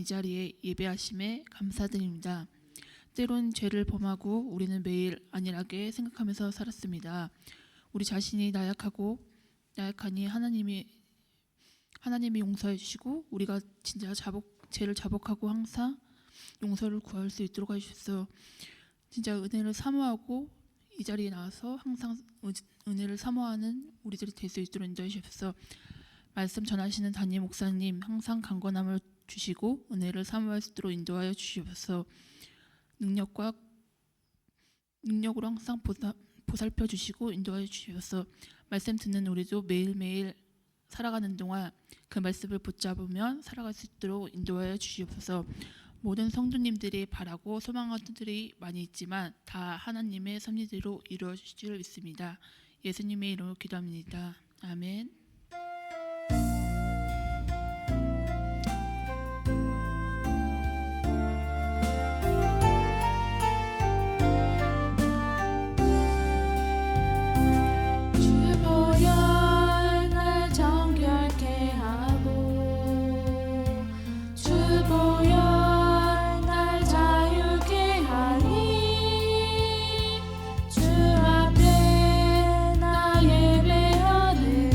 자리에 예배하심에 감사드립니다. 때론 죄를 범하고 우리는 매일 안일하게 생각하면서 살았습니다. 우리 자신이 나약하니 하나님이 용서해 주시고 우리가 진짜 죄를 자복하고 항상 용서를 구할 수 있도록 해주셔서 진짜 은혜를 사모하고 이 자리에 나와서 항상 은혜를 사모하는 우리들이 될 수 있도록 인도해 주셔서 말씀 전하시는 담임 목사님 항상 강건함을 주시고 은혜를 사모할 수 있도록 인도하여 주시옵소서. 능력으로 항상 보살펴 주시고 인도하여 주시옵소서. 말씀 듣는 우리도 매일매일 살아가는 동안 그 말씀을 붙잡으면 살아갈 수 있도록 인도하여 주시옵소서. 모든 성도님들이 바라고 소망하는 것들이 많이 있지만 다 하나님의 섭리대로 이루어질 줄 믿습니다. 예수님의 이름으로 기도합니다. 아멘. 주 앞에 나 예배하는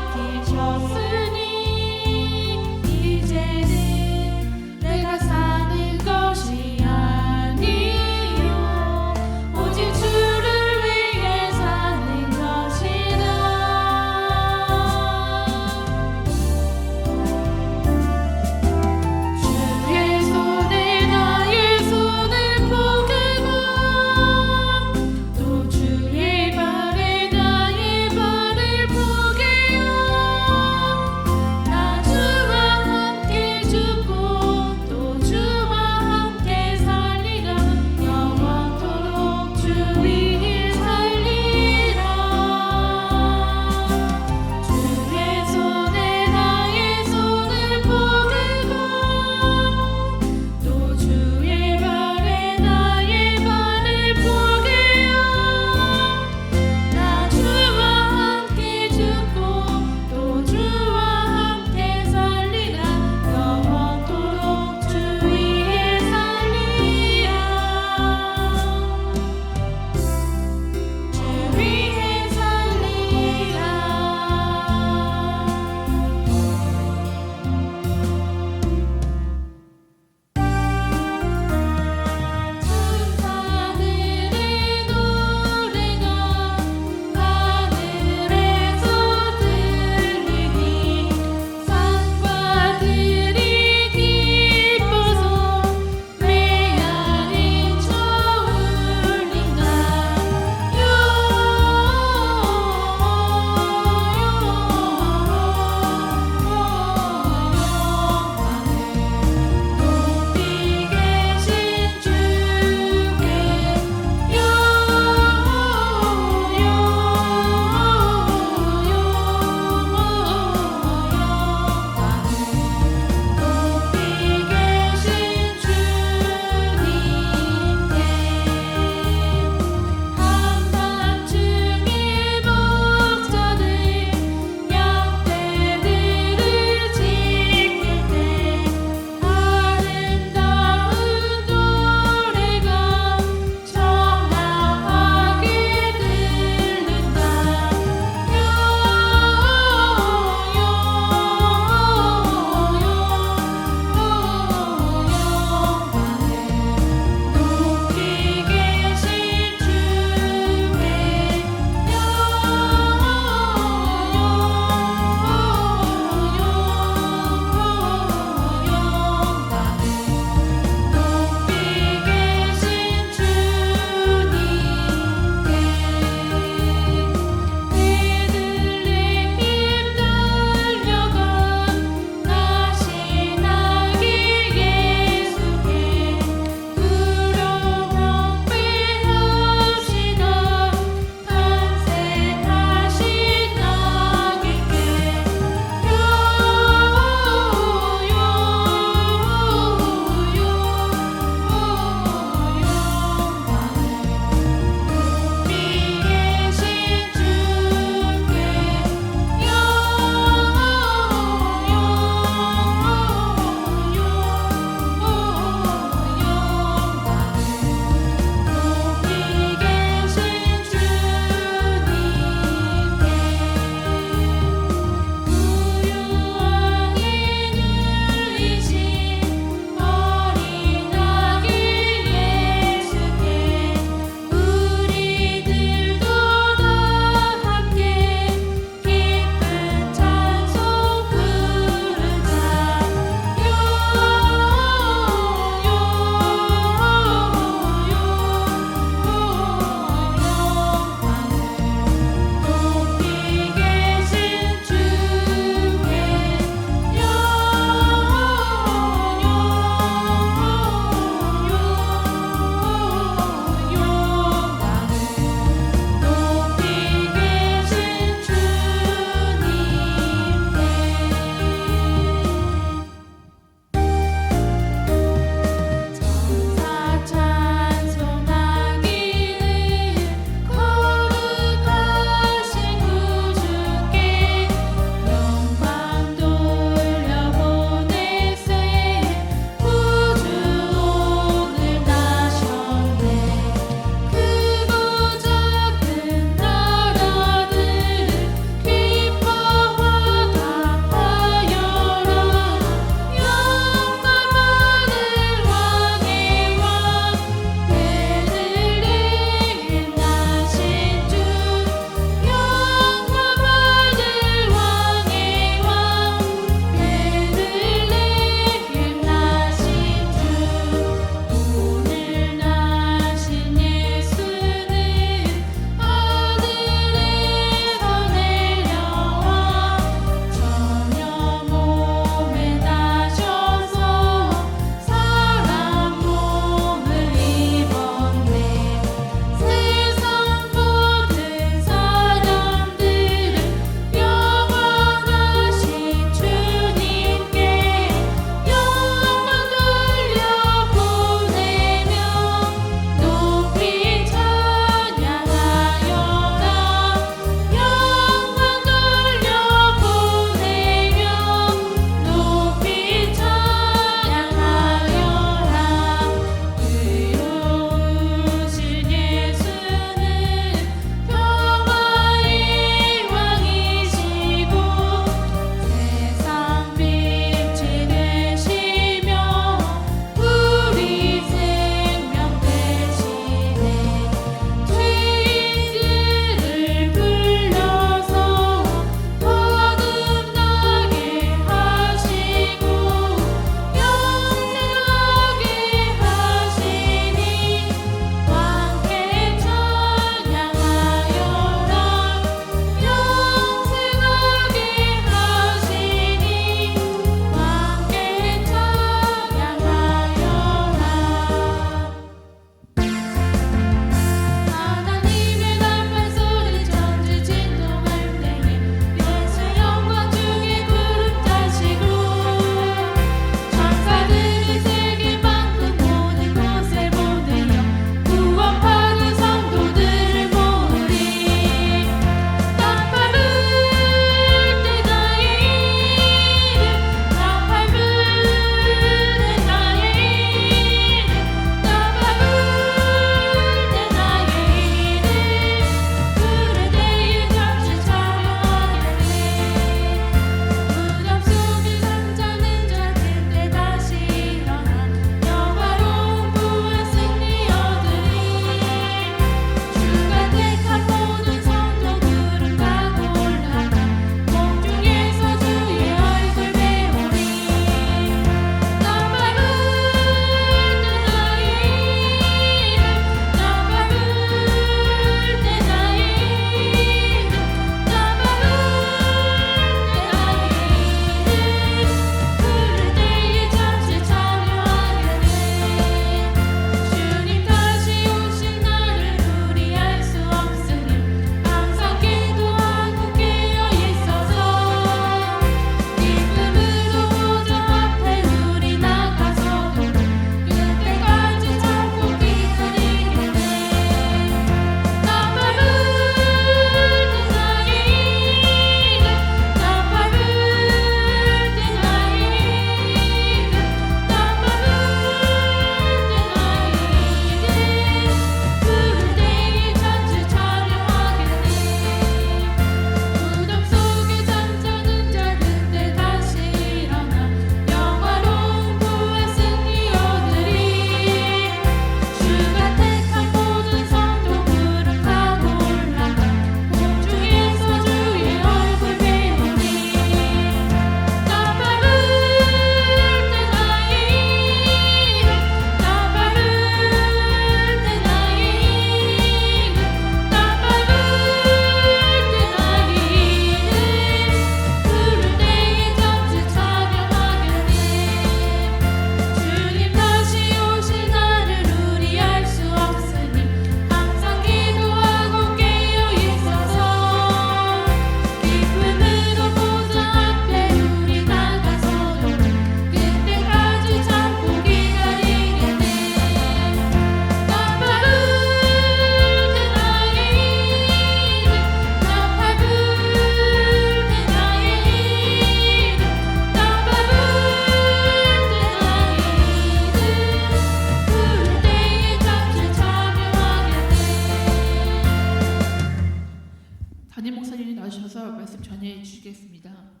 주시겠습니다.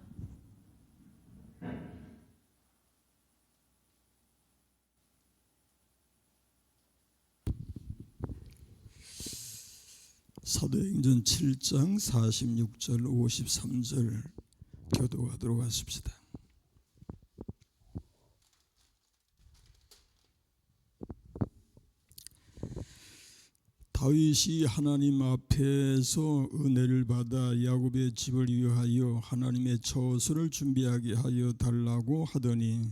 사도행전 7장 46절 53절 교독하도록 하십시다. 다윗이 하나님 앞에서 은혜를 받아 야곱의 집을 위하여 하나님의 처소를 준비하게 하여 달라고 하더니,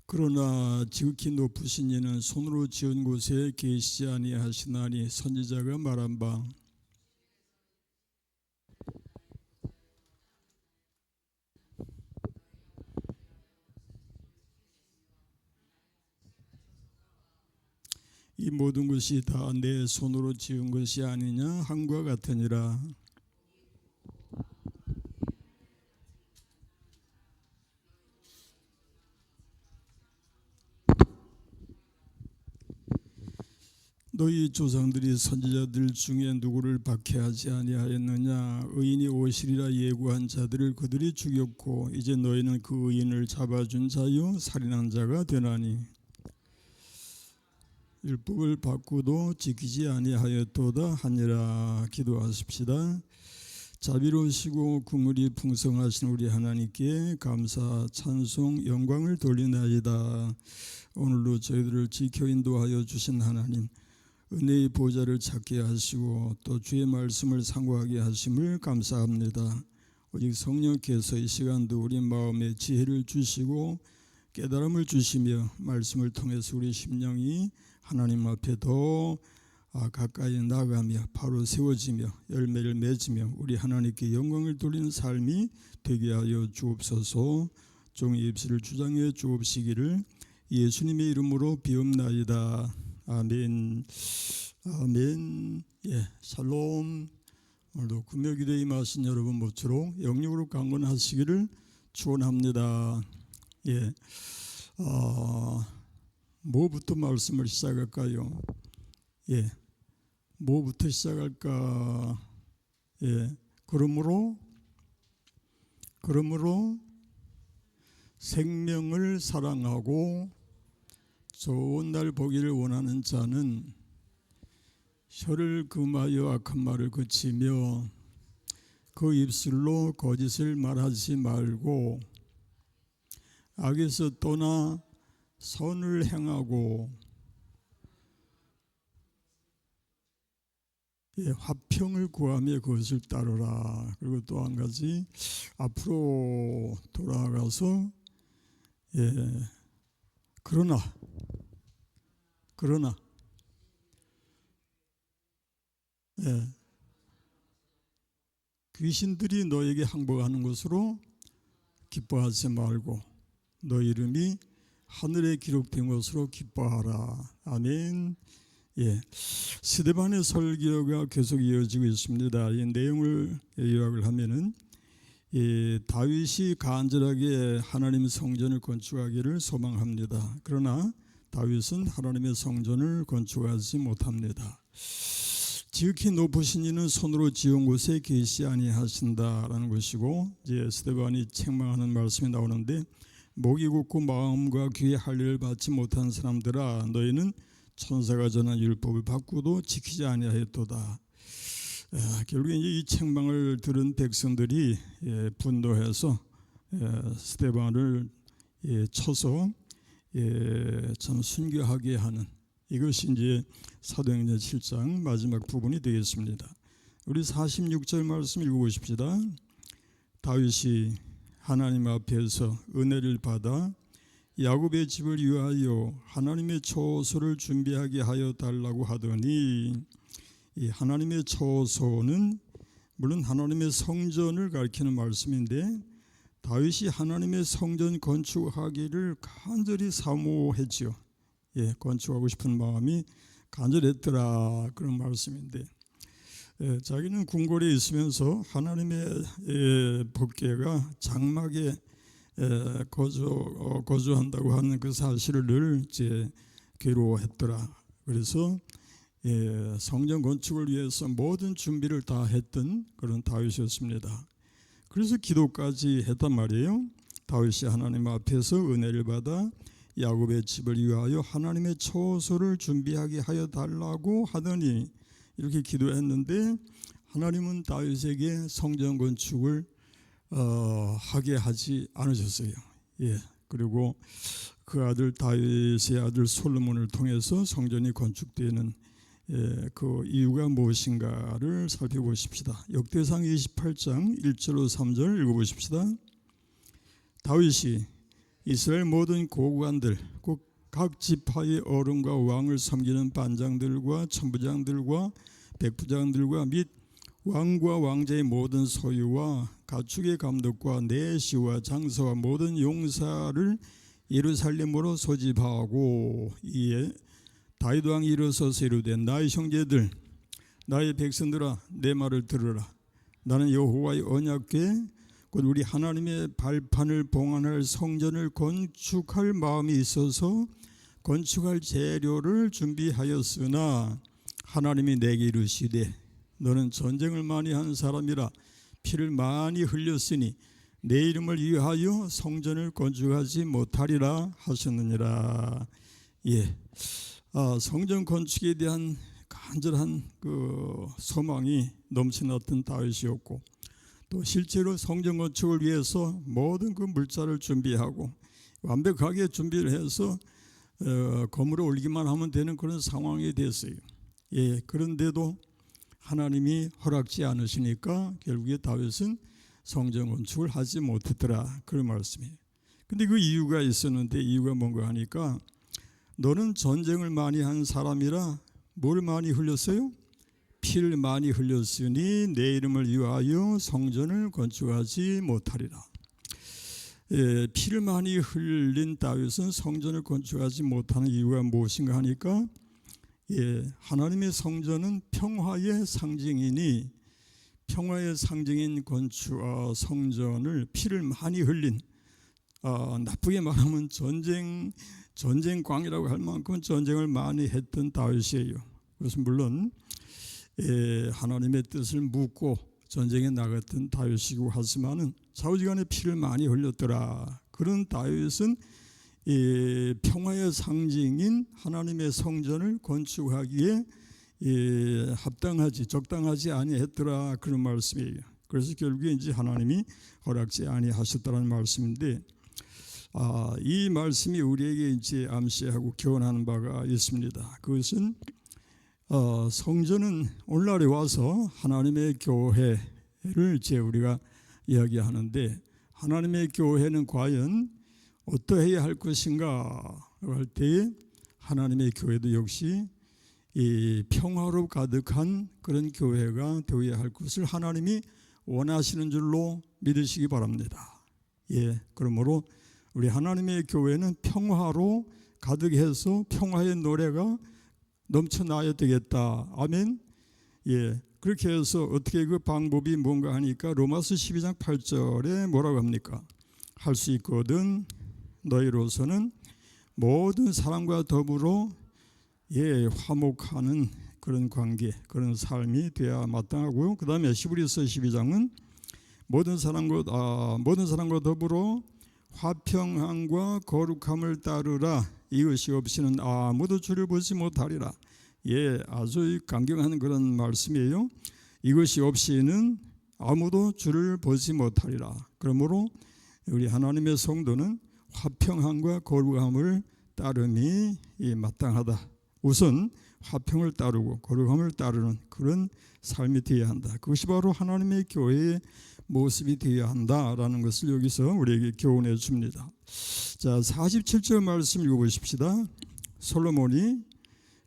그러나 지극히 높으신 이는 손으로 지은 곳에 계시지 아니하시나니 선지자가 말한 바, 이 모든 것이 다 내 손으로 지은 것이 아니냐 함과 같으니라. 너희 조상들이 선지자들 중에 누구를 박해하지 아니하였느냐? 의인이 오시리라 예고한 자들을 그들이 죽였고 이제 너희는 그 의인을 잡아준 자요 살인한 자가 되나니 율법을 받고도 지키지 아니하였도다 하니라. 기도하십시다. 자비로우시고 국물이 풍성하신 우리 하나님께 감사 찬송 영광을 돌리나이다. 오늘도 저희들을 지켜 인도하여 주신 하나님, 은혜의 보좌를 찾게 하시고 또 주의 말씀을 상고하게 하심을 감사합니다. 오직 성령께서 이 시간도 우리 마음에 지혜를 주시고 깨달음을 주시며 말씀을 통해서 우리 심령이 하나님 앞에 더 가까이 나가며 바로 세워지며 열매를 맺으며 우리 하나님께 영광을 돌리는 삶이 되게 하여 주옵소서. 종의 입술을 주장해 주옵시기를 예수님의 이름으로 비옵나이다. 아멘. 아멘. 예, 샬롬. 오늘도 금요기도에 임하신 여러분 모쪼록 영육으로 강건하시기를 축원합니다. 예, 뭐부터 말씀을 시작할까요? 예, 뭐부터 시작할까? 예, 그러므로 생명을 사랑하고 좋은 날 보기를 원하는 자는 혀를 금하여 악한 말을 그치며 그 입술로 거짓을 말하지 말고 악에서 떠나 선을 행하고 화평을 구하며 그것을 따르라. 그리고 또 한 가지 앞으로 돌아가서 그러나 귀신들이 너에게 항복하는 것으로 기뻐하지 말고 너 이름이 하늘에 기록된 것으로 기뻐하라. 아멘. 예, 스데반의 설교가 계속 이어지고 있습니다. 이 내용을 요약을 하면은 다윗이 간절하게 하나님의 성전을 건축하기를 소망합니다. 그러나 다윗은 하나님의 성전을 건축하지 못합니다. 지극히 높으신 이는 손으로 지은 곳에 계시 아니하신다라는 것이고, 이제 스데반이 책망하는 말씀이 나오는데, 목이 굳고 마음과 귀에 할례를 받지 못한 사람들아, 너희는 천사가 전한 율법을 받고도 지키지 아니하였도다. 결국에 이제 이 책망을 들은 백성들이 분노해서 스데반을 쳐서 참 순교하게 하는, 이것이 이제 사도행전 7장 마지막 부분이 되겠습니다. 우리 46절 말씀 읽어보십시다. 다윗이 하나님 앞에서 은혜를 받아 야곱의 집을 위하여 하나님의 처소를 준비하게 하여 달라고 하더니, 이 하나님의 처소는 물론 하나님의 성전을 가리키는 말씀인데, 다윗이 하나님의 성전 건축하기를 간절히 사모했지요. 건축하고 싶은 마음이 간절했더라, 그런 말씀인데, 자기는 궁궐에 있으면서 하나님의 법궤가 장막에 거주한다고 하는 그 사실을 늘 이제 괴로워했더라. 그래서 성전 건축을 위해서 모든 준비를 다 했던 그런 다윗이었습니다. 그래서 기도까지 했단 말이에요. 다윗이 하나님 앞에서 은혜를 받아 야곱의 집을 위하여 하나님의 처소를 준비하게 하여 달라고 하더니 이렇게 기도했는데 하나님은 다윗에게 성전 건축을 하게 하지 않으셨어요. 그리고 그 아들 다윗의 아들 솔로몬을 통해서 성전이 건축되는 그 이유가 무엇인가를 살펴보십시다. 역대상 28장 1절로 3절 읽어보십시다. 다윗이 이스라엘 모든 고관들 각 지파의 어른과 왕을 섬기는 반장들과 천부장들과 백부장들과 및 왕과 왕자의 모든 소유와 가축의 감독과 내시와 장사와 모든 용사를 예루살렘으로 소집하고 이에 다윗 왕이 일어서서 이르되 나의 형제들 나의 백성들아 내 말을 들으라. 나는 여호와의 언약궤 곧 우리 하나님의 발판을 봉헌할 성전을 건축할 마음이 있어서 건축할 재료를 준비하였으나 하나님이 내게 이르시되 너는 전쟁을 많이 한 사람이라 피를 많이 흘렸으니 내 이름을 위하여 성전을 건축하지 못하리라 하셨느니라. 성전 건축에 대한 간절한 그 소망이 넘쳐났던 다윗이었고 또 실제로 성전 건축을 위해서 모든 그 물자를 준비하고 완벽하게 준비를 해서 건물을 올리기만 하면 되는 그런 상황이 됐어요. 그런데도 하나님이 허락지 않으시니까 결국에 다윗은 성전 건축을 하지 못했더라 그런 말씀이에요. 근데 그 이유가 있었는데 이유가 뭔가 하니까 너는 전쟁을 많이 한 사람이라 뭘 많이 흘렸어요? 피를 많이 흘렸으니 내 이름을 위하여 성전을 건축하지 못하리라. 피를 많이 흘린 다윗은 성전을 건축하지 못하는 이유가 무엇인가 하니까 하나님의 성전은 평화의 상징이니 평화의 상징인 성전을 피를 많이 흘린 나쁘게 말하면 전쟁광이라고 할 만큼 전쟁을 많이 했던 다윗이에요. 그것은 물론 하나님의 뜻을 묻고 전쟁에 나갔던 다윗이고 하지만은 좌우지간에 피를 많이 흘렸더라. 그런 다윗은 평화의 상징인 하나님의 성전을 건축하기에 적당하지 아니했더라 그런 말씀이에요. 그래서 결국에 이제 하나님이 허락지 아니하셨다는 말씀인데 이 말씀이 우리에게 이제 암시하고 교훈하는 바가 있습니다. 그것은 성전은 오늘날에 와서 하나님의 교회를 이제 우리가 이야기하는데 하나님의 교회는 과연 어떠해야 할 것인가 할 때에 하나님의 교회도 역시 이 평화로 가득한 그런 교회가 되어야 할 것을 하나님이 원하시는 줄로 믿으시기 바랍니다. 그러므로 우리 하나님의 교회는 평화로 가득해서 평화의 노래가 넘쳐나야 되겠다. 아멘. 그렇게 해서 어떻게 그 방법이 뭔가 하니까 로마서 12장 8절에 뭐라고 합니까? 할 수 있거든 너희로서는 모든 사람과 더불어 화목하는 그런 관계, 그런 삶이 되어야 마땅하고요. 그 다음에 히브리서 12장은 모든 사람과 더불어 화평함과 거룩함을 따르라. 이것이 없이는 아무도 주를 보지 못하리라. 아주 강경한 그런 말씀이에요. 이것이 없이는 아무도 주를 보지 못하리라. 그러므로 우리 하나님의 성도는 화평함과 거룩함을 따름이 마땅하다. 우선 화평을 따르고 거룩함을 따르는 그런 삶이 되어야 한다. 그것이 바로 하나님의 교회의 모습이 되어야 한다라는 것을 여기서 우리에게 교훈해 줍니다. 자, 47절 말씀 읽어보십시다. 솔로몬이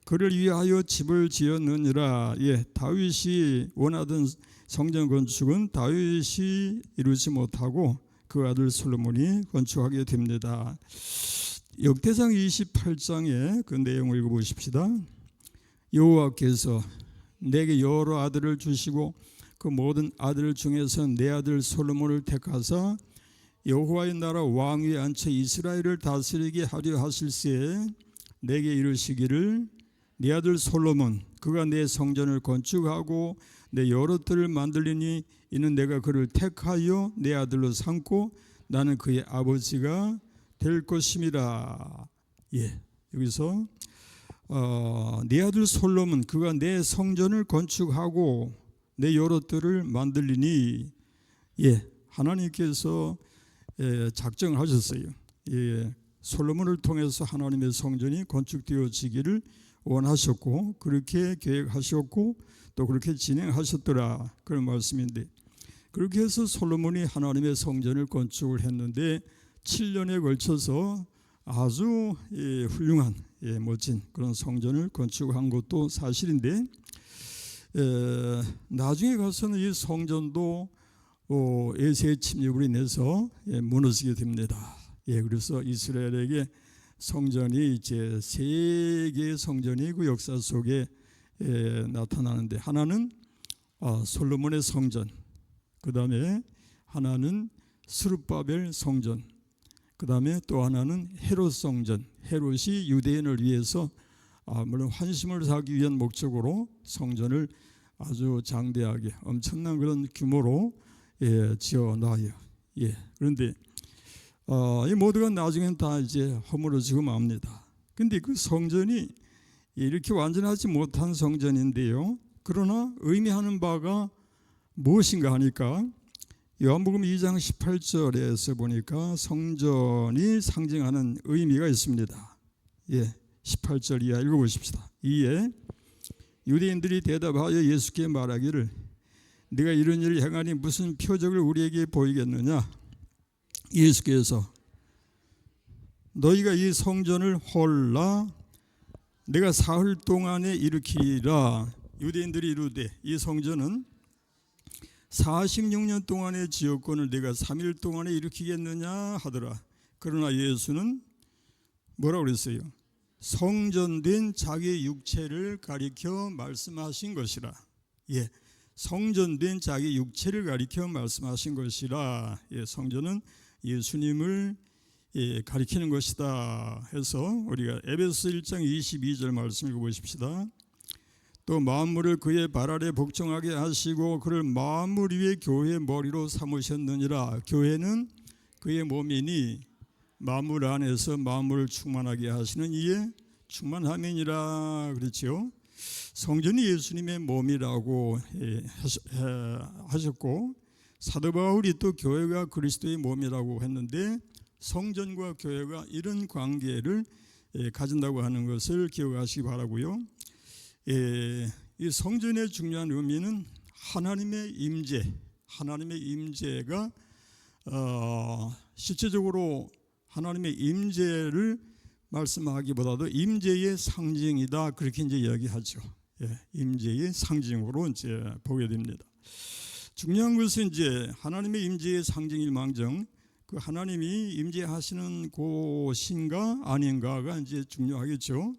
그를 위하여 집을 지었느니라. 다윗이 원하던 성전 건축은 다윗이 이루지 못하고 그 아들 솔로몬이 건축하게 됩니다. 역대상 28장의 그 내용을 읽어보십시다. 여호와께서 내게 여러 아들을 주시고 그 모든 아들 중에서 내 아들 솔로몬을 택하사 여호와의 나라 왕위에 앉혀 이스라엘을 다스리게 하려 하실세 내게 이르시기를 네 아들 솔로몬 그가 내 성전을 건축하고 내 여러 뜰을 만들리니 이는 내가 그를 택하여 내 아들로 삼고 나는 그의 아버지가 될 것임이라. 예, 여기서 내 아들 솔로몬 그가 내 성전을 건축하고 내 여러 뜰을 만들리니, 예, 하나님께서 작정하셨어요. 예, 솔로몬을 통해서 하나님의 성전이 건축되어지기를 원하셨고 그렇게 계획하셨고 또 그렇게 진행하셨더라, 그런 말씀인데, 그렇게 해서 솔로몬이 하나님의 성전을 건축을 했는데 7년에 걸쳐서 아주 훌륭한 멋진 그런 성전을 건축한 것도 사실인데, 나중에 가서는 이 성전도 에세의 침입으로 인해서 무너지게 됩니다. 예, 그래서 이스라엘에게 성전이 이제 세 개의 성전이 그 역사 속에 나타나는데, 하나는 솔로몬의 성전, 그 다음에 하나는 스룹바벨 성전, 그 다음에 또 하나는 헤롯 성전. 헤롯이 유대인을 위해서 물론 환심을 사기 위한 목적으로 성전을 아주 장대하게 엄청난 그런 규모로 지어놔요. 예, 그런데 이 모두가 나중엔 다 이제 허물어지고 맙니다. 근데 그 성전이 이렇게 완전하지 못한 성전인데요, 그러나 의미하는 바가 무엇인가 하니까 요한복음 2장 18절에서 보니까 성전이 상징하는 의미가 있습니다. 예, 18절 이하 읽어보십시다. 이에 유대인들이 대답하여 예수께 말하기를 네가 이런 일을 행하니 무슨 표적을 우리에게 보이겠느냐. 예수께서 너희가 이 성전을 헐라 내가 사흘 동안에 일으키리라. 유대인들이 이르되 이 성전은 46년 동안의 지역권을 내가 3일 동안에 일으키겠느냐 하더라. 그러나 예수는 뭐라고 그랬어요? 성전된 자기 육체를 가리켜 말씀하신 것이라. 예, 성전된 자기 육체를 가리켜 말씀하신 것이라. 예, 성전은 예수님을 가리키는 것이다 해서 우리가 에베소 1장 22절 말씀 읽어보십시다. 또 만물을 그의 발 아래 복종하게 하시고 그를 만물 위에 교회의 머리로 삼으셨느니라. 교회는 그의 몸이니 만물 안에서 만물을 충만하게 하시는 이에 충만함이니라 그렇죠. 성전이 예수님의 몸이라고 하셨고 사도 바울이 또 교회가 그리스도의 몸이라고 했는데 성전과 교회가 이런 관계를 가진다고 하는 것을 기억하시기 바라고요. 이 성전의 중요한 의미는 하나님의 임재, 하나님의 임재가 실제적으로 하나님의 임재를 말씀하기보다도 임재의 상징이다, 그렇게 이제 이야기하죠. 예, 임재의 상징으로 이제 보게 됩니다. 중요한 것은 이제 하나님의 임재의 상징일망정 그 하나님이 임재하시는 곳인가 아닌가가 이제 중요하겠죠.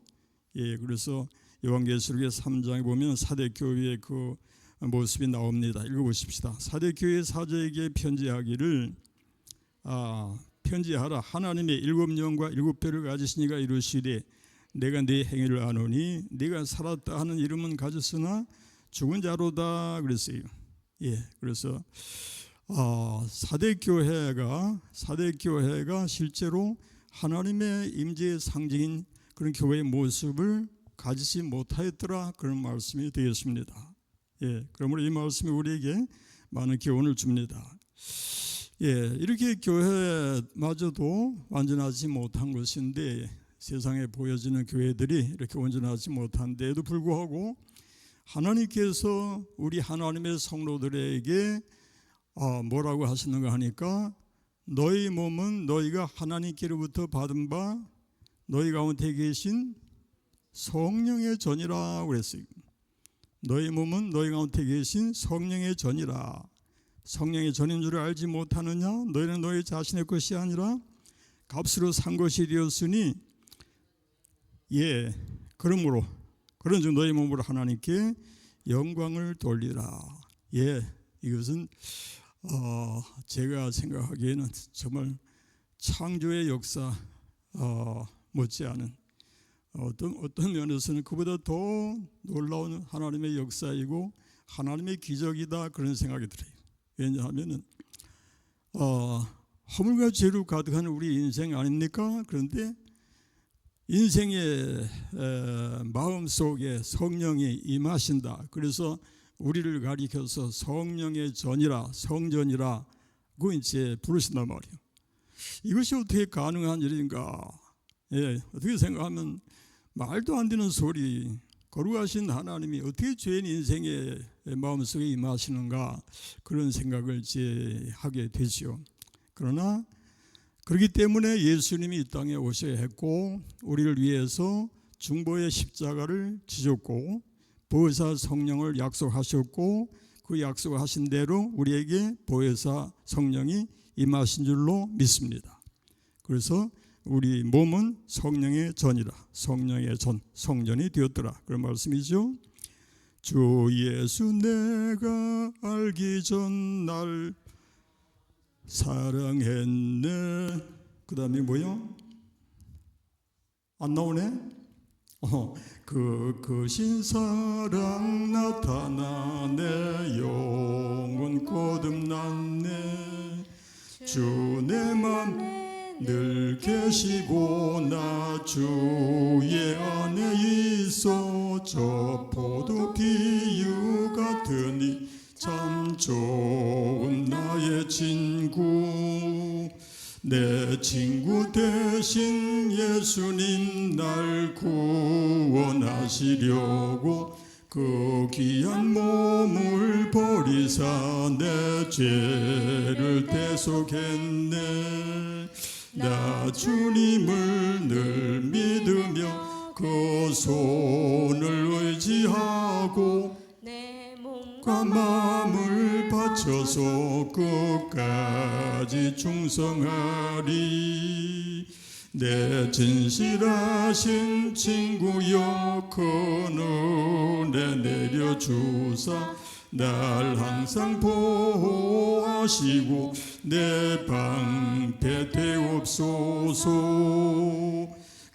예, 그래서 요한계시록의 3장에 보면 사대교회의 그 모습이 나옵니다. 읽어보십시다. 사대교회 사제에게 편지하기를 편지하라. 하나님의 7영과 7뼈를 가지신 이가 이르시되 내가 네 행위를 아노니 네가 살았다 하는 이름은 가졌으나 죽은 자로다 그랬어요. 예, 그래서 사대교회가 실제로 하나님의 임재의 상징인 그런 교회의 모습을 가지지 못하였더라, 그런 말씀이 되겠습니다. 예, 그러므로 이 말씀이 우리에게 많은 교훈을 줍니다. 예, 이렇게 교회마저도 완전하지 못한 것인데 세상에 보여지는 교회들이 이렇게 온전하지 못한데도 불구하고 하나님께서 우리 하나님의 성도들에게 뭐라고 하시는가 하니까 너희 몸은 너희가 하나님께로부터 받은 바 너희 가운데 계신 성령의 전이라 그랬어요. 너희 몸은 너희 가운데 계신 성령의 전이라. 성령의 전인 줄을 알지 못하느냐? 너희는 너희 자신의 것이 아니라 값으로 산 것이 되었으니 예, 그러므로 그런즉 너희 몸으로 하나님께 영광을 돌리라. 예, 이것은 제가 생각하기에는 정말 창조의 역사 못지않은 어떤 면에서는 그보다 더 놀라운 하나님의 역사이고 하나님의 기적이다, 그런 생각이 들어요. 왜냐하면은 허물과 죄로 가득한 우리 인생 아닙니까? 그런데 인생의 마음 속에 성령이 임하신다. 그래서 우리를 가리켜서 성령의 전이라, 성전이라고 이제 부르신단 말이에요. 이것이 어떻게 가능한 일인가? 어떻게 생각하면 말도 안 되는 소리. 거룩하신 하나님이 어떻게 죄인 인생의 마음속에 임하시는가, 그런 생각을 이제 하게 되죠. 그러나 그렇기 때문에 예수님이 이 땅에 오셔야 했고, 우리를 위해서 중보의 십자가를 지셨고, 보혜사 성령을 약속하셨고, 그 약속하신 대로 우리에게 보혜사 성령이 임하신 줄로 믿습니다. 그래서 우리 몸은 성령의 전이라, 성령의 전, 성전이 되었더라, 그런 말씀이죠. 주 예수 내가 알기 전 날 사랑했네. 그 다음에 뭐요? 안 나오네? 그 크신 사랑 나타나네. 영원 거듭났네. 주 내 맘 늘 계시고 나 주의 안에 있어. 저 포도 비유 같으니 참 좋은 나의 친구. 내 친구 대신 예수님 날 구원하시려고 그 귀한 몸을 버리사 내 죄를 대속했네. 나 주님을 늘 믿으며 그 손을 의지하고 내 과 마음을 바쳐서 끝까지 충성하리. 내 진실하신 친구여 큰 은혜 내려주사 날 항상 보호하시고 내 방패 되옵소서.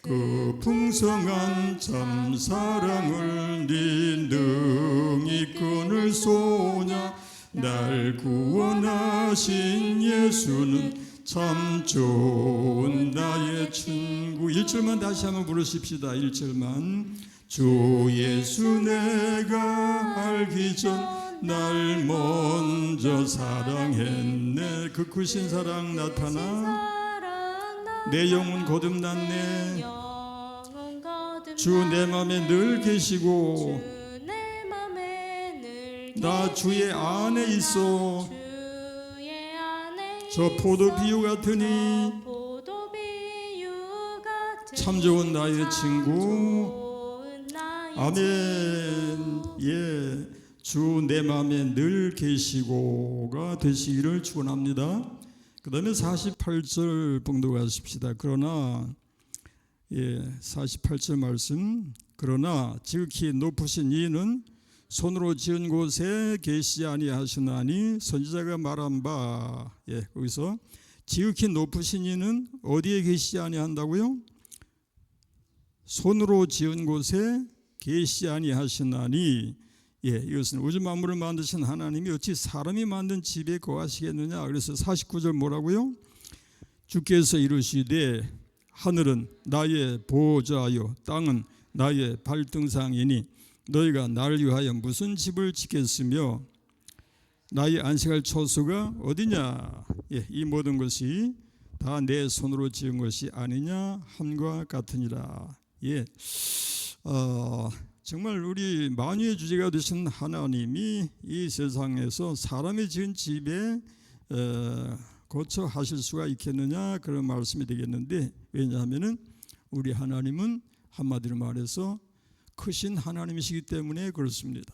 그 풍성한 참 사랑을 네 능히 끊을 소냐. 날 구원하신 예수는 참 좋은 나의 친구. 1절만 다시 한번 부르십시다. 1절만. 주 예수 내가 알기 전 날 먼저 사랑했네. 그 크신 사랑 나타나 내 영혼 거듭났네. 주 내 맘에 늘 계시고 나 주의 안에 있어. 저 포도 비유 같으니 참 좋은 나의 친구. 아멘. 예, 주 내 맘에 늘 계시고가 되시기를 축원합니다. 그 다음에 48절 봉독하십시다. 그러나 48절 말씀. 그러나 지극히 높으신 이는 손으로 지은 곳에 계시지 아니하시나니 선지자가 말한 바. 거기서 지극히 높으신 이는 어디에 계시지 아니한다고요? 손으로 지은 곳에 계시지 아니하시나니. 이것은 우주 만물을 만드신 하나님이 어찌 사람이 만든 집에 거하시겠느냐. 그래서 49절 뭐라고요? 주께서 이르시되 하늘은 나의 보호자요 땅은 나의 발등상이니 너희가 나를 위하여 무슨 집을 짓겠으며 나의 안식할 처소가 어디냐. 이 모든 것이 다 내 손으로 지은 것이 아니냐 함과 같으니라. 정말 우리 만유의 주제가 되신 하나님이 이 세상에서 사람이 지은 집에 거처 하실 수가 있겠느냐, 그런 말씀이 되겠는데, 왜냐하면은 우리 하나님은 한마디로 말해서 크신 하나님이시기 때문에 그렇습니다.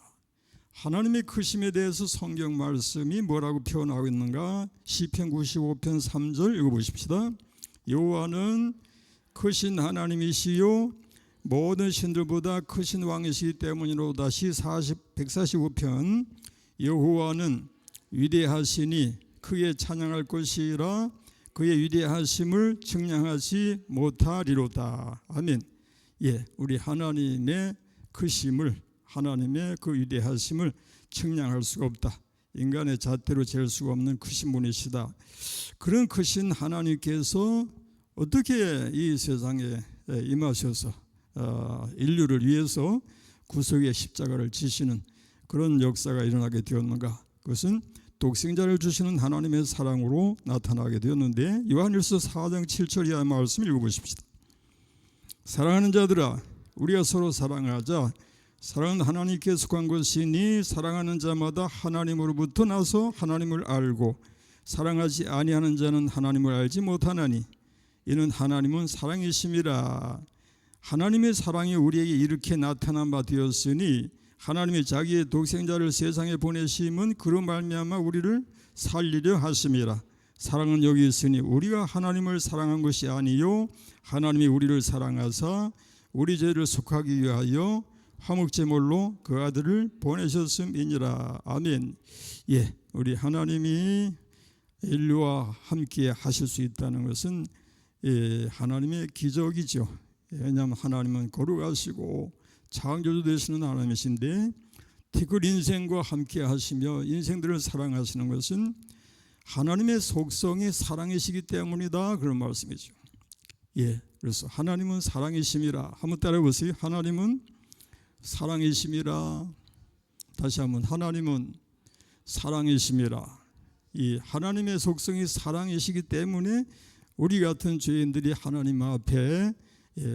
하나님의 크심에 대해서 성경 말씀이 뭐라고 표현하고 있는가? 시편 95편 3절 읽어보십시다. 여호와는 크신 하나님이시요 모든 신들보다 크신 왕이시기 때문이로다. 시 145편. 여호와는 위대하시니 크게 찬양할 것이라 그의 위대하심을 측량하지 못하리로다. 아멘. 우리 하나님의 크심을, 하나님의 그 위대하심을 측량할 수가 없다. 인간의 잣대로 잴 수가 없는 크신 분이시다. 그런 크신 하나님께서 어떻게 이 세상에 임하셔서 인류를 위해서 구속의 십자가를 지시는 그런 역사가 일어나게 되었는가? 그것은 독생자를 주시는 하나님의 사랑으로 나타나게 되었는데, 요한일서 4장 7절 이하의 말씀 읽어보십시다. 사랑하는 자들아, 우리가 서로 사랑하자. 사랑은 하나님께 속한 것이니 사랑하는 자마다 하나님으로부터 나서 하나님을 알고, 사랑하지 아니하는 자는 하나님을 알지 못하나니 이는 하나님은 사랑이심이라. 하나님의 사랑이 우리에게 이렇게 나타난 바 되었으니 하나님이 자기의 독생자를 세상에 보내심은 그로 말미암아 우리를 살리려 하심이라. 사랑은 여기 있으니 우리가 하나님을 사랑한 것이 아니요 하나님이 우리를 사랑하사 우리 죄를 속하기 위하여 화목제물로 그 아들을 보내셨음이니라. 아멘. 우리 하나님이 인류와 함께 하실 수 있다는 것은 하나님의 기적이죠. 왜냐하면 하나님은 거룩하시고 창조주 되시는 하나님이신데, 특히 인생과 함께 하시며 인생들을 사랑하시는 것은 하나님의 속성이 사랑이시기 때문이다, 그런 말씀이죠. 그래서 하나님은 사랑이심이라. 한번 따라해 보세요. 하나님은 사랑이심이라. 다시 한번, 하나님은 사랑이심이라. 이 하나님의 속성이 사랑이시기 때문에 우리 같은 죄인들이 하나님 앞에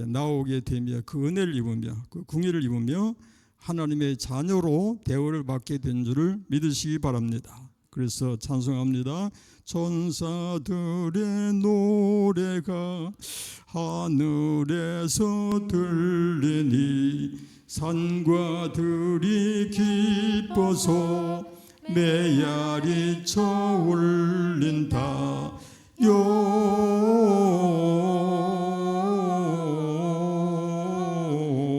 나오게 되며 그 은혜를 입으며 그 궁유를 입으며 하나님의 자녀로 대우를 받게 된 줄을 믿으시기 바랍니다. 그래서 찬송합니다. 천사들의 노래가 하늘에서 들리니 산과 들이 기뻐서 메아리쳐 울린다.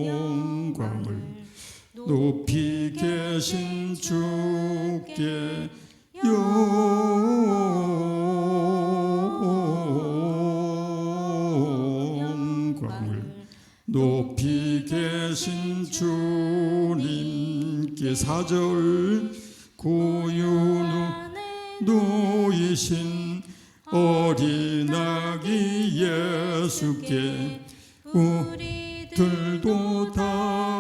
영광을 높이 계신 주께 영광을 높이 계신 주님께. 4절 고윤 놓이신 어린 아기 예수께 우리들도 다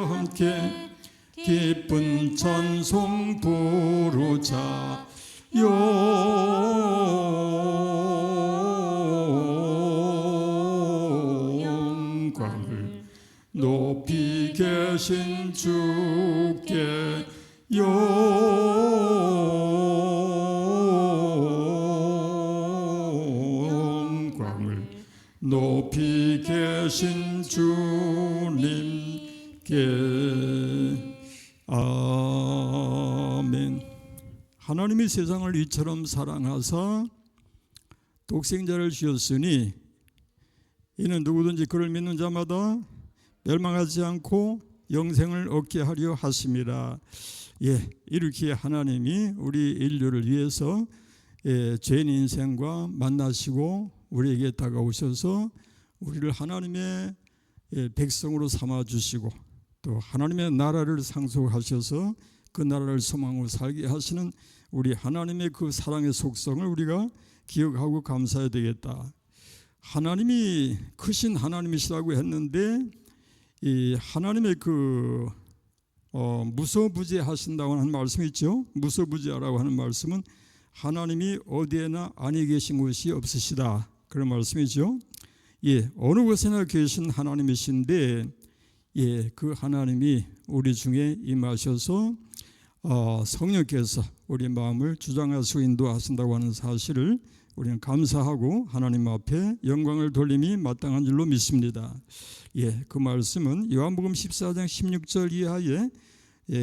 함께 기쁜 찬송 부르자. 영광을 높이 계신 주께 영광을 높이 계신 주님께. 아멘. 하나님이 세상을 이처럼 사랑하사 독생자를 주셨으니 이는 누구든지 그를 믿는 자마다 멸망하지 않고 영생을 얻게 하려 하심이라. 이렇게 하나님이 우리 인류를 위해서 죄인 인생과 만나시고 우리에게 다가오셔서 우리를 하나님의 백성으로 삼아주시고 또 하나님의 나라를 상속하셔서 그 나라를 소망으로 살게 하시는 우리 하나님의 그 사랑의 속성을 우리가 기억하고 감사해야 되겠다. 하나님이 크신 하나님이시라고 했는데 이 하나님의 그 무소부재하신다고 하는 말씀이 있죠. 무소부재라고 하는 말씀은 하나님이 어디에나 아니 계신 곳이 없으시다, 그런 말씀이죠. 어느 곳에나 계신 하나님이신데 그 하나님이 우리 중에 임하셔서 성령께서 우리 마음을 주장하시고 인도하신다고 하는 사실을 우리는 감사하고 하나님 앞에 영광을 돌림이 마땅한 줄로 믿습니다. 그 말씀은 요한복음 14장 16절 이하에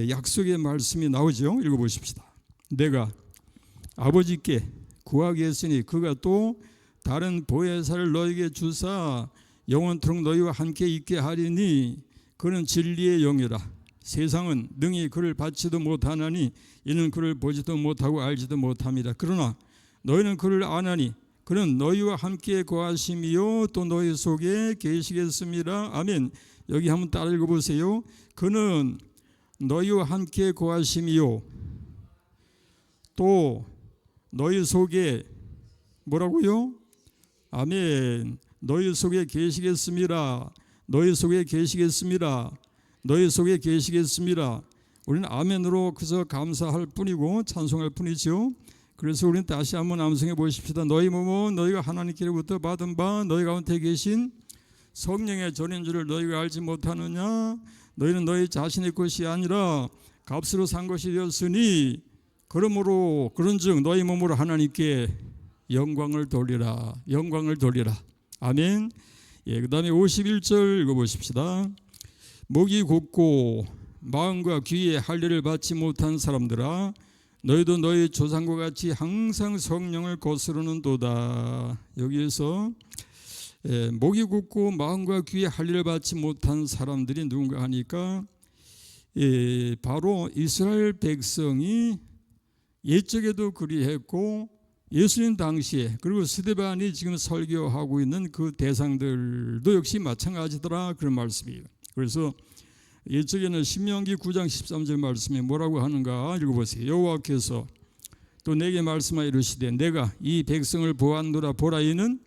약속의 말씀이 나오죠. 읽어보십시다. 내가 아버지께 구하겠으니 그가 또 다른 보혜사를 너에게 주사 영원토록 너희와 함께 있게 하리니 그는 진리의 영이라. 세상은 능히 그를 받지도 못하나니 이는 그를 보지도 못하고 알지도 못합니다. 그러나 너희는 그를 아나니 그는 너희와 함께 거하심이요 또 너희 속에 계시겠습니다. 아멘. 여기 한번 따라 읽어보세요. 그는 너희와 함께 거하심이요 또 너희 속에 뭐라고요? 아멘. 너희 속에 계시겠습니다. 너희 속에 계시겠습니다. 너희 속에 계시겠습니다. 우리는 아멘으로 그저 감사할 뿐이고 찬송할 뿐이죠. 그래서 우리는 다시 한번 암송해 보십시다. 너희 몸은 너희가 하나님께로부터 받은 바 너희 가운데 계신 성령의 전인 줄을 너희가 알지 못하느냐. 너희는 너희 자신의 것이 아니라 값으로 산 것이 되었으니 그러므로 그런즉 너희 몸으로 하나님께 영광을 돌리라. 영광을 돌리라. 아멘. 예, 그 다음에 51절 읽어보십시다. 목이 곧고 마음과 귀에 할례를 받지 못한 사람들아 너희도 너희 조상과 같이 항상 성령을 거스르는도다. 여기에서 목이 곧고 마음과 귀에 할례를 받지 못한 사람들이 누군가 하니까 바로 이스라엘 백성이 옛적에도 그리했고 예수님 당시에 그리고 스데반이 지금 설교하고 있는 그 대상들도 역시 마찬가지더라 그런 말씀이에요. 그래서 옛적에는 신명기 9장 13절 말씀에 뭐라고 하는가 읽어보세요. 여호와께서 또 내게 말씀하여 이르시되 내가 이 백성을 보았노라. 보라 이는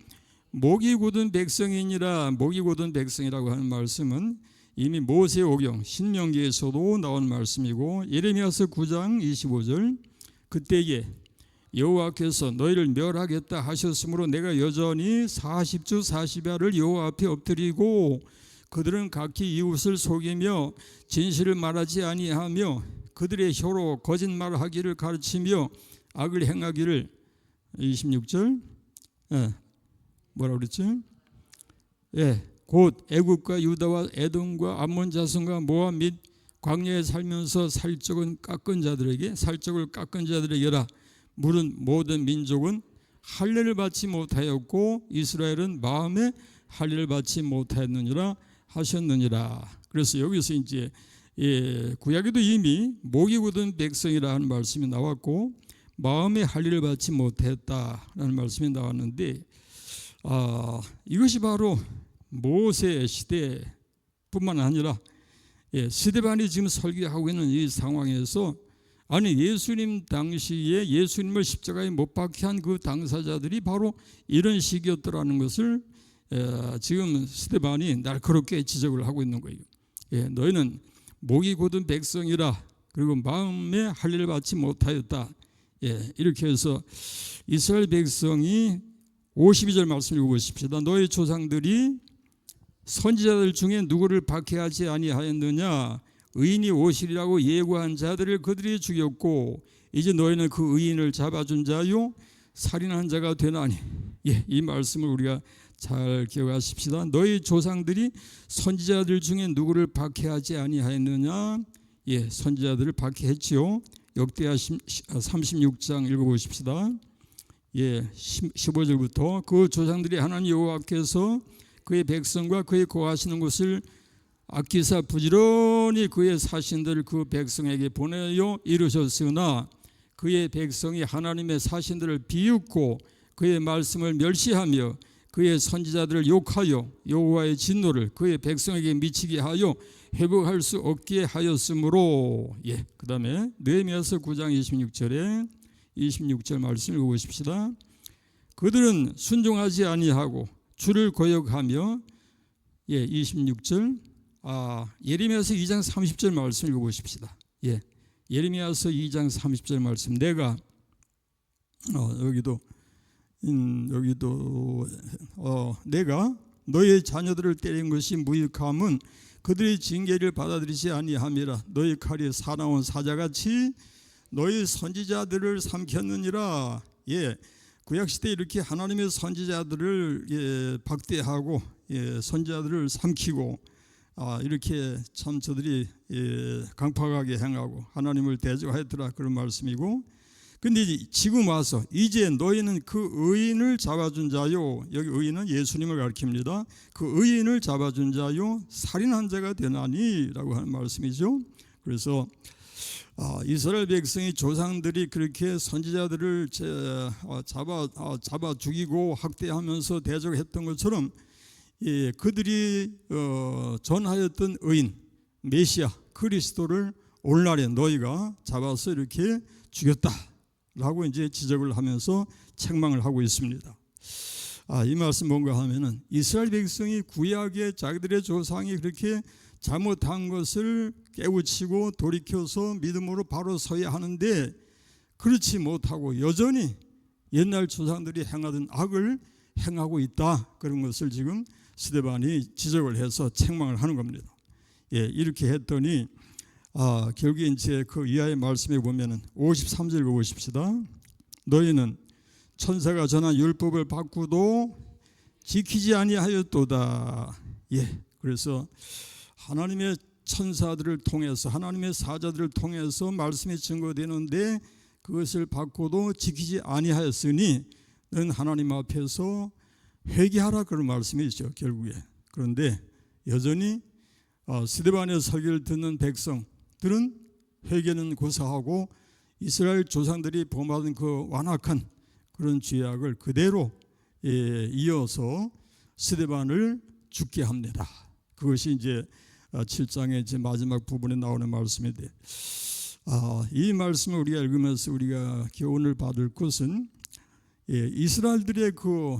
목이 곧은 백성이니라. 목이 곧은 백성이라고 하는 말씀은 이미 모세 오경 신명기에서도 나온 말씀이고 예레미야서 9장 25절 그때에 여호와께서 너희를 멸하겠다 하셨으므로 내가 여전히 40주 40야를 여호와 앞에 엎드리고 그들은 각기 이웃을 속이며 진실을 말하지 아니하며 그들의 혀로 거짓말하기를 가르치며 악을 행하기를 26절 뭐라고 그랬지? 곧 애굽과 유다와 에돔과 암몬 자손과 모압 및 광야에 살면서 살적을 깎은 자들에게라. 물은 모든 민족은 할례를 받지 못하였고 이스라엘은 마음에 할례를 받지 못하였느니라 하셨느니라. 그래서 여기서 이제 구약에도 이미 목이 곧은 백성이라 하는 말씀이 나왔고 마음에 할례를 받지 못했다라는 말씀이 나왔는데 이것이 바로 모세 시대뿐만 아니라 스데반이 지금 설교하고 있는 이 상황에서 아니 예수님 당시에 예수님을 십자가에 못 박게 한 그 당사자들이 바로 이런 식이었더라는 것을 지금 스데반이 날카롭게 지적을 하고 있는 거예요. 너희는 목이 곧은 백성이라 그리고 마음에 할례를 받지 못하였다. 이렇게 해서 이스라엘 백성이 52절 말씀을 읽어보십시다. 너희 조상들이 선지자들 중에 누구를 박해하지 아니하였느냐. 의인이 오시리라고 예고한 자들을 그들이 죽였고 이제 너희는 그 의인을 잡아준 자요 살인한 자가 되나니. 이 말씀을 우리가 잘 기억하십시다. 너희 조상들이 선지자들 중에 누구를 박해하지 아니하였느냐. 선지자들을 박해했지요. 역대하 36장 읽어보십시다. 15절부터 그 조상들이 하나님 여호와께서 그의 백성과 그의 거하시는 곳을 아끼사 부지런히 그의 사신들을 그 백성에게 보내어 이루셨으나 그의 백성이 하나님의 사신들을 비웃고 그의 말씀을 멸시하며 그의 선지자들을 욕하여 여호와의 진노를 그의 백성에게 미치게 하여 회복할 수 없게 하였으므로. 그 다음에 느헤미야서 9장 26절 말씀 읽어보십시다. 그들은 순종하지 아니하고 주를 거역하며 26절 예레미야서 2장 30절 말씀 읽어보십시다. 예레미야서 2장 30절 말씀 내가 여기도 내가 너의 자녀들을 때린 것이 무익함은 그들의 징계를 받아들이지 아니함이라. 너희 칼이 사나운 사자같이 너희 선지자들을 삼켰느니라. 구약시대에 이렇게 하나님의 선지자들을 박대하고 선지자들을 삼키고 이렇게 참 저들이 강팍하게 행하고 하나님을 대적하였더라 그런 말씀이고, 근데 지금 와서 이제 너희는 그 의인을 잡아준 자요, 여기 의인은 예수님을 가리킵니다. 그 의인을 잡아준 자요 살인한 자가 되나니 라고 하는 말씀이죠. 그래서 이스라엘 백성이 조상들이 그렇게 선지자들을 잡아 죽이고 학대하면서 대적했던 것처럼 그들이 전하였던 의인 메시아 그리스도를 오늘날에 너희가 잡아서 이렇게 죽였다라고 이제 지적을 하면서 책망을 하고 있습니다. 이 말씀 뭔가 하면은 이스라엘 백성이 구약에 자기들의 조상이 그렇게 잘못한 것을 깨우치고 돌이켜서 믿음으로 바로 서야 하는데 그렇지 못하고 여전히 옛날 조상들이 행하던 악을 행하고 있다. 그런 것을 지금 스데반이 지적을 해서 책망을 하는 겁니다. 이렇게 했더니 결국에 이제 그 이하의 말씀에 보면은 53절 읽어보십시다. 너희는 천사가 전한 율법을 바꾸도 지키지 아니하였도다. 그래서 하나님의 천사들을 통해서 하나님의 사자들을 통해서 말씀이 증거되는데 그것을 바꾸도 지키지 아니하였으니 너는 하나님 앞에서 회개하라 그런 말씀이죠 결국에. 그런데 여전히 스데반의 설교를 듣는 백성들은 회개는 고사하고 이스라엘 조상들이 범하던 그 완악한 그런 죄악을 그대로 이어서 스데반을 죽게 합니다. 그것이 이제 7장의 이제 마지막 부분에 나오는 말씀인데 이 말씀을 우리가 읽으면서 우리가 교훈을 받을 것은 이스라엘들의 그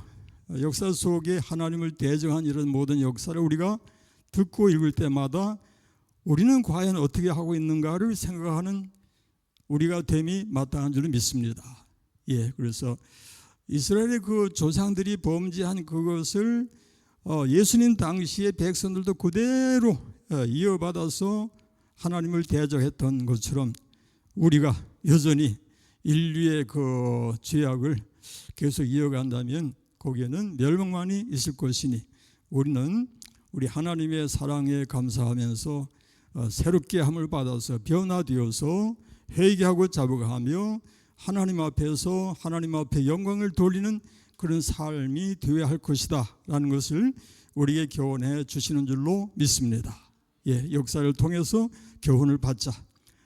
역사 속에 하나님을 대적한 이런 모든 역사를 우리가 듣고 읽을 때마다 우리는 과연 어떻게 하고 있는가를 생각하는 우리가 됨이 마땅한 줄 믿습니다. 그래서 이스라엘의 그 조상들이 범죄한 그것을 예수님 당시의 백성들도 그대로 이어받아서 하나님을 대적했던 것처럼 우리가 여전히 인류의 그 죄악을 계속 이어간다면 거기에는 멸망만이 있을 것이니 우리는 우리 하나님의 사랑에 감사하면서 새롭게 함을 받아서 변화되어서 회개하고 자복하며 하나님 앞에서 하나님 앞에 영광을 돌리는 그런 삶이 되어야 할 것이다 라는 것을 우리에게 교훈해 주시는 줄로 믿습니다. 역사를 통해서 교훈을 받자.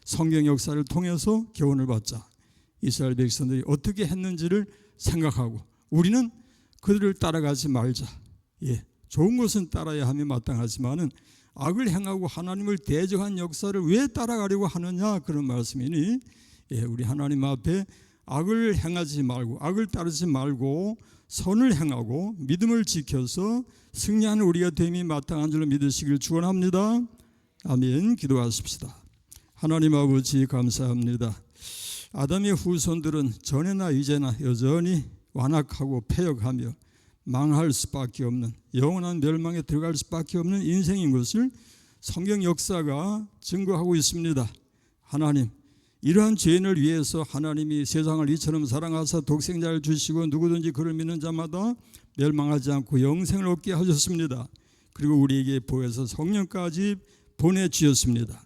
성경 역사를 통해서 교훈을 받자. 이스라엘 백성들이 어떻게 했는지를 생각하고 우리는 그들을 따라가지 말자. 좋은 것은 따라야 함이 마땅하지만은 악을 행하고 하나님을 대적한 역사를 왜 따라가려고 하느냐 그런 말씀이니 우리 하나님 앞에 악을 행하지 말고 악을 따르지 말고 선을 행하고 믿음을 지켜서 승리하는 우리가 됨이 마땅한 줄로 믿으시길 축원합니다. 아멘. 기도하십시다. 하나님 아버지 감사합니다. 아담의 후손들은 전에나 이제나 여전히 완악하고 패역하며 망할 수밖에 없는 영원한 멸망에 들어갈 수밖에 없는 인생인 것을 성경 역사가 증거하고 있습니다. 하나님 이러한 죄인을 위해서 하나님이 세상을 이처럼 사랑하사 독생자를 주시고 누구든지 그를 믿는 자마다 멸망하지 않고 영생을 얻게 하셨습니다. 그리고 우리에게 보혜사 성령까지 보내주셨습니다.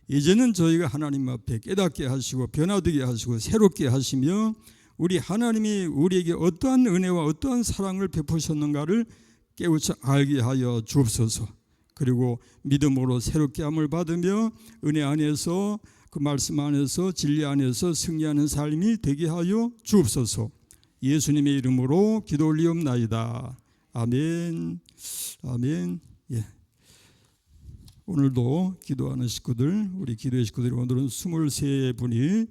이제는 저희가 하나님 앞에 깨닫게 하시고 변화되게 하시고 새롭게 하시며 우리 하나님이 우리에게 어떠한 은혜와 어떠한 사랑을 베푸셨는가를 깨우쳐 알게 하여 주옵소서. 그리고 믿음으로 새롭게 함을 받으며 은혜 안에서 그 말씀 안에서 진리 안에서 승리하는 삶이 되게 하여 주옵소서. 예수님의 이름으로 기도 올리옵나이다. 아멘. 아멘. 오늘도 기도하는 식구들, 우리 기도의 식구들이 오늘은 23분이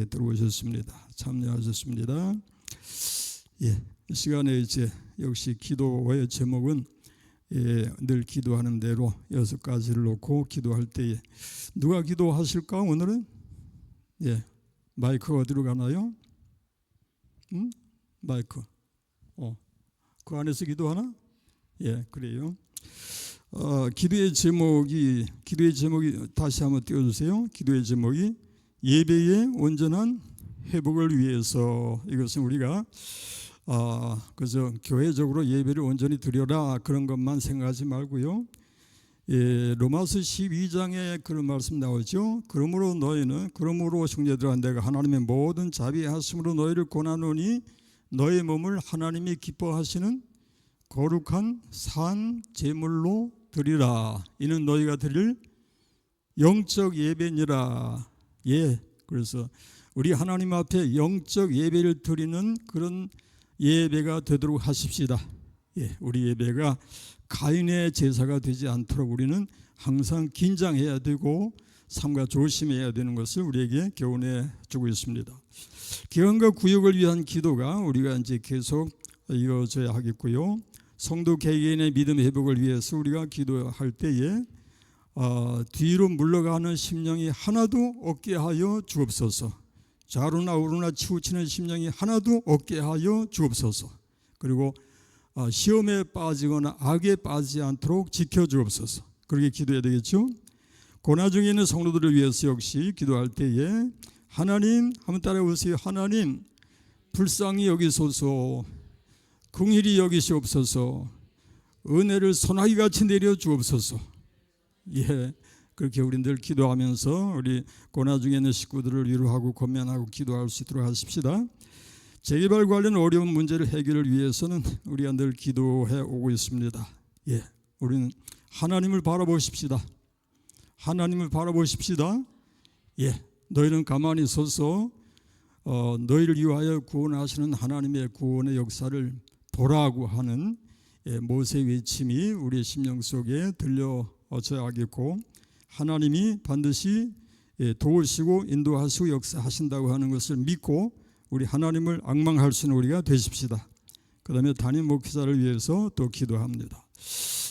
들어오셨습니다. 참여하셨습니다. 이 시간에 이제 역시 기도의 제목은 늘 기도하는 대로 6가지를 놓고 기도할 때에 누가 기도하실까 오늘은? 마이크가 어디로 가나요? 마이크. 그 안에서 기도하나? 그래요. 기도의 제목이 다시 한번 띄워주세요. 기도의 제목이 예배의 온전한 회복을 위해서. 이것은 우리가 그저 교회적으로 예배를 온전히 드려라 그런 것만 생각하지 말고요. 로마서 12장에 그런 말씀 나오죠. 그러므로 형제들아 내가 하나님의 모든 자비하심으로 너희를 권하노니 너희 몸을 하나님이 기뻐하시는 거룩한 산 제물로 드리라. 이는 너희가 드릴 영적 예배니라. 예, 그래서 우리 하나님 앞에 영적 예배를 드리는 그런 예배가 되도록 하십시다. 예, 우리 예배가 가인의 제사가 되지 않도록 우리는 항상 긴장해야 되고 삼가 조심해야 되는 것을 우리에게 교훈해 주고 있습니다. 기원과 구역을 위한 기도가 우리가 이제 계속 이어져야 하겠고요. 성도 개개인의 믿음 회복을 위해서 우리가 기도할 때에 뒤로 물러가는 심령이 하나도 없게 하여 주옵소서. 좌로나 우로나 치우치는 심령이 하나도 없게 하여 주옵소서. 그리고 시험에 빠지거나 악에 빠지지 않도록 지켜주옵소서. 그렇게 기도해야 되겠죠. 고난 중에 있는 성도들을 위해서 역시 기도할 때에 하나님, 한번 따라오세요. 하나님, 불쌍히 여기소서. 긍휼히 여기시옵소서. 은혜를 소나기 같이 내려 주옵소서. 예, 그렇게 우리 늘 기도하면서 우리 고난 중에 있는 식구들을 위로하고 권면하고 기도할 수 있도록 하십시다. 재개발 관련 어려운 문제를 해결을 위해서는 우리가 늘 기도해 오고 있습니다. 예, 우리는 하나님을 바라보십시다. 하나님을 바라보십시다. 예, 너희는 가만히 서서 너희를 위하여 구원하시는 하나님의 구원의 역사를 보라고 하는 모세의 외침이 우리의 심령 속에 들려져야 하겠고, 하나님이 반드시 도우시고 인도하시고 역사하신다고 하는 것을 믿고 우리 하나님을 앙망할 수 있는 우리가 되십시다. 그 다음에 담임 목회자를 위해서 또 기도합니다.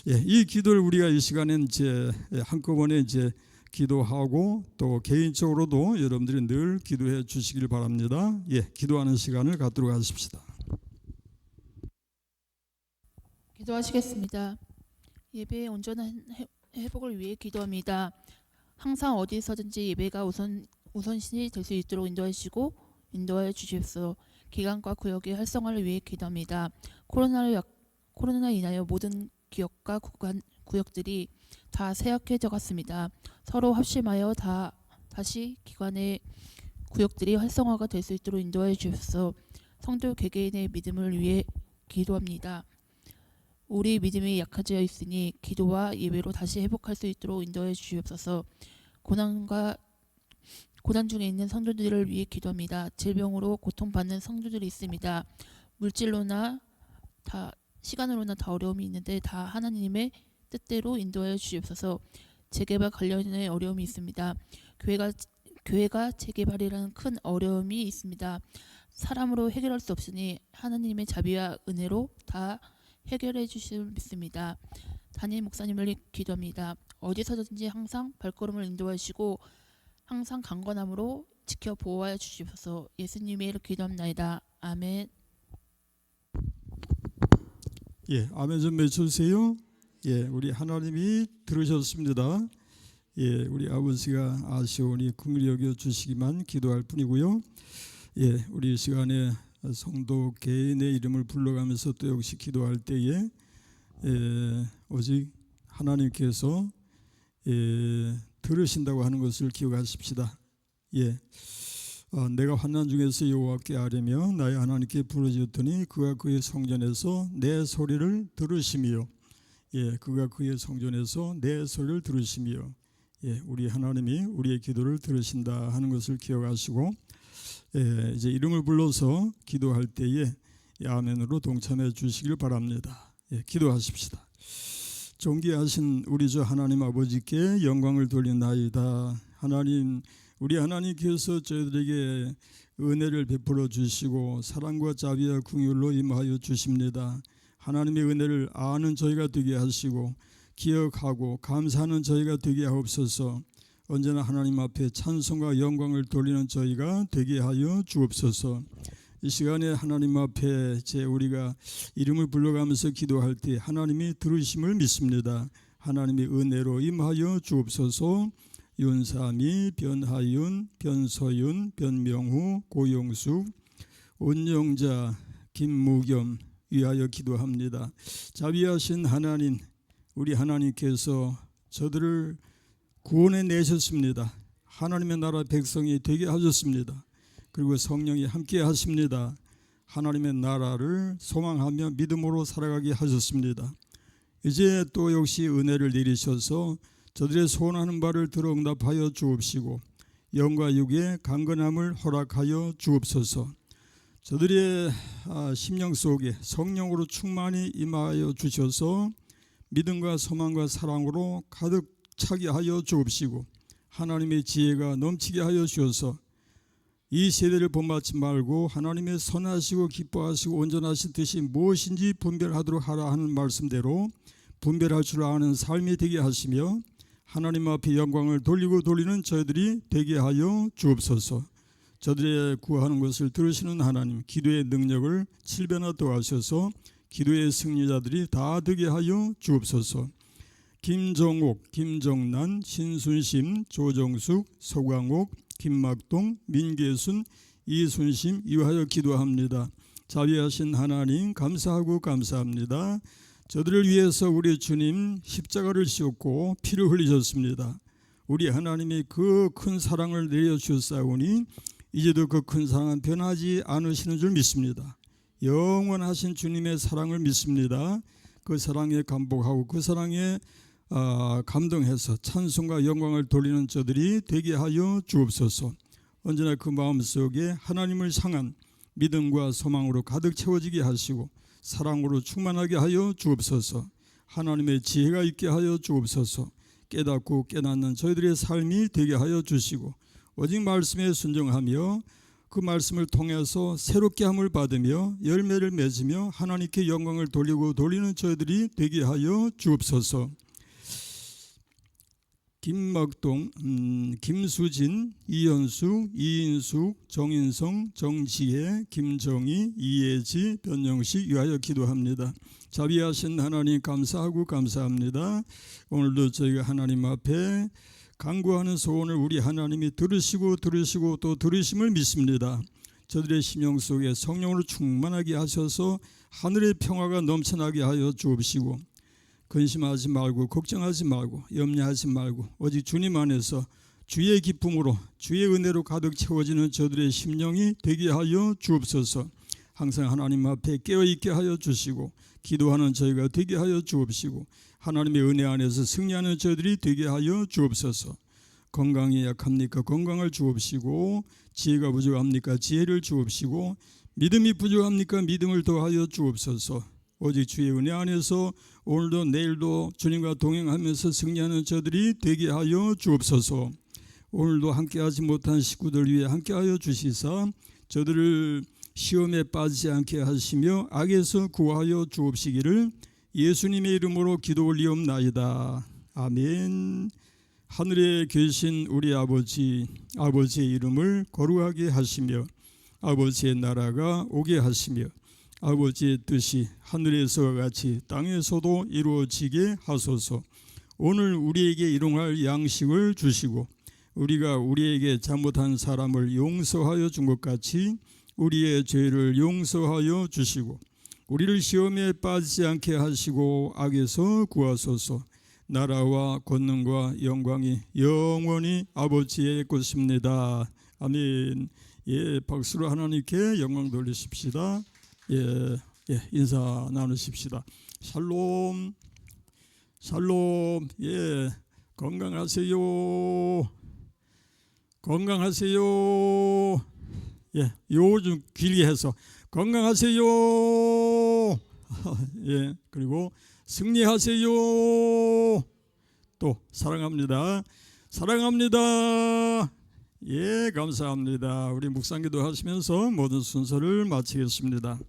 예, 이 기도를 우리가 이 시간에 이제 한꺼번에 이제 기도하고 또 개인적으로도 여러분들이 늘 기도해 주시길 바랍니다. 예, 기도하는 시간을 갖도록 하십시다. 기도하시겠습니다. 예배의 온전한 회복을 위해 기도합니다. 항상 어디서든지 예배가 우선순위 될 수 있도록 인도하여 주십시오. 기관과 구역의 활성화를 위해 기도합니다. 코로나로 인하여 모든 기업과 구역들이 다 쇠약해져 갔습니다. 서로 합심하여 다시 기관의 구역들이 활성화가 될 수 있도록 인도하여 주십시오. 성도 개개인의 믿음을 위해 기도합니다. 우리 믿음이 약해져 있으니 기도와 예배로 다시 회복할 수 있도록 인도해 주시옵소서. 고난 중에 있는 성도들을 위해 기도합니다. 질병으로 고통받는 성도들이 있습니다. 물질로나 시간으로나 다 어려움이 있는데 다 하나님의 뜻대로 인도하여 주시옵소서. 재개발 관련의 어려움이 있습니다. 교회가 재개발이라는 큰 어려움이 있습니다. 사람으로 해결할 수 없으니 하나님의 자비와 은혜로 다 해결해 주실 믿습니다. 담임 목사님을 기도합니다. 어디서든지 항상 발걸음을 인도하시고 항상 강건함으로 지켜 보호하여 주시옵소서. 예수님의 이름으로 기도합나이다. 아멘. 예, 아멘 좀 외쳐주세요. 예, 우리 하나님이 들으셨습니다. 예, 우리 아버지가 아시오니 긍휼히 여겨 주시기만 기도할 뿐이고요. 예, 우리 시간에 성도 개인의 이름을 불러가면서 또 역시 기도할 때에 오직 하나님께서 들으신다고 하는 것을 기억하십시다. 예, 내가 환난 중에서 여호와께 아뢰며 나의 하나님께 부르짖었더니 그가 그의 성전에서 내 소리를 들으시며, 예, 그가 그의 성전에서 내 소리를 들으시며, 예, 우리 하나님이 우리의 기도를 들으신다 하는 것을 기억하시고, 예, 이제 이름을 불러서 기도할 때에 아멘으로 동참해 주시길 바랍니다. 예, 기도하십시다. 존귀하신 우리 주 하나님 아버지께 영광을 돌리나이다. 하나님, 우리 하나님께서 저희들에게 은혜를 베풀어 주시고 사랑과 자비와 긍휼로 임하여 주십니다. 하나님의 은혜를 아는 저희가 되게 하시고 기억하고 감사하는 저희가 되게 하옵소서. 언제나 하나님 앞에 찬송과 영광을 돌리는 저희가 되게 하여 주옵소서. 이 시간에 하나님 앞에 우리가 이름을 불러가면서 기도할 때 하나님이 들으심을 믿습니다. 하나님의 은혜로 임하여 주옵소서. 윤삼이, 변하윤, 변서윤, 변명후, 고용숙, 온영자, 김무겸 위하여 기도합니다. 자비하신 하나님, 우리 하나님께서 저들을 구원해 내셨습니다. 하나님의 나라 백성이 되게 하셨습니다. 그리고 성령이 함께 하십니다. 하나님의 나라를 소망하며 믿음으로 살아가게 하셨습니다. 이제 또 역시 은혜를 내리셔서 저들의 소원하는 바를 들어 응답하여 주옵시고 영과 육의 강건함을 허락하여 주옵소서. 저들의 심령 속에 성령으로 충만히 임하여 주셔서 믿음과 소망과 사랑으로 가득 차게 하여 주옵시고 하나님의 지혜가 넘치게 하여 주셔서 이 세대를 본받지 말고 하나님의 선하시고 기뻐하시고 온전하신 뜻이 무엇인지 분별하도록 하라 하는 말씀대로 분별할 줄 아는 삶이 되게 하시며 하나님 앞에 영광을 돌리고 돌리는 저희들이 되게 하여 주옵소서. 저들의 구하는 것을 들으시는 하나님, 기도의 능력을 7배나 더하셔서 기도의 승리자들이 다 되게 하여 주옵소서. 김정옥, 김정란, 신순심, 조정숙, 서광옥, 김막동, 민계순, 이순심 이하여 기도합니다. 자비하신 하나님 감사하고 감사합니다. 저들을 위해서 우리 주님 십자가를 지었고 피를 흘리셨습니다. 우리 하나님이 그 큰 사랑을 내려주셨사오니 이제도 그 큰 사랑은 변하지 않으시는 줄 믿습니다. 영원하신 주님의 사랑을 믿습니다. 그 사랑에 감복하고 그 사랑에 감동해서 찬송과 영광을 돌리는 저들이 되게 하여 주옵소서. 언제나 그 마음속에 하나님을 향한 믿음과 소망으로 가득 채워지게 하시고 사랑으로 충만하게 하여 주옵소서. 하나님의 지혜가 있게 하여 주옵소서. 깨닫고 깨닫는 저희들의 삶이 되게 하여 주시고 오직 말씀에 순종하며 그 말씀을 통해서 새롭게 함을 받으며 열매를 맺으며 하나님께 영광을 돌리고 돌리는 저희들이 되게 하여 주옵소서. 김막동, 김수진, 이현수, 이인숙, 정인성, 정지혜, 김정희, 이예지, 변영식 위하여 기도합니다. 자비하신 하나님 감사하고 감사합니다. 오늘도 저희가 하나님 앞에 간구하는 소원을 우리 하나님이 들으시고 또 들으심을 믿습니다. 저들의 심령 속에 성령으로 충만하게 하셔서 하늘의 평화가 넘쳐나게 하여 주옵시고 근심하지 말고 걱정하지 말고 염려하지 말고 오직 주님 안에서 주의 기쁨으로 주의 은혜로 가득 채워지는 저들의 심령이 되게 하여 주옵소서. 항상 하나님 앞에 깨어있게 하여 주시고 기도하는 저희가 되게 하여 주옵시고 하나님의 은혜 안에서 승리하는 저희들이 되게 하여 주옵소서. 건강이 약합니까? 건강을 주옵시고 지혜가 부족합니까? 지혜를 주옵시고 믿음이 부족합니까? 믿음을 더하여 주옵소서. 오직 주의 은혜 안에서 오늘도 내일도 주님과 동행하면서 승리하는 저들이 되게 하여 주옵소서. 오늘도 함께하지 못한 식구들 위해 함께하여 주시사 저들을 시험에 빠지지 않게 하시며 악에서 구하여 주옵시기를 예수님의 이름으로 기도 올리옵나이다. 아멘. 하늘에 계신 우리 아버지, 아버지의 이름을 거룩하게 하시며 아버지의 나라가 오게 하시며 아버지의 뜻이 하늘에서와 같이 땅에서도 이루어지게 하소서. 오늘 우리에게 일용할 양식을 주시고 우리가 우리에게 잘못한 사람을 용서하여 준 것 같이 우리의 죄를 용서하여 주시고 우리를 시험에 빠지지 않게 하시고 악에서 구하소서. 나라와 권능과 영광이 영원히 아버지의 것입니다. 아멘. 예, 박수로 하나님께 영광 돌리십시다. 예, 인사 나누십시다. 샬롬, 샬롬. 예, 건강하세요. 건강하세요. 예, 요 좀 길게 해서 건강하세요. 예, 그리고 승리하세요. 또 사랑합니다. 사랑합니다. 예, 감사합니다. 우리 묵상기도 하시면서 모든 순서를 마치겠습니다.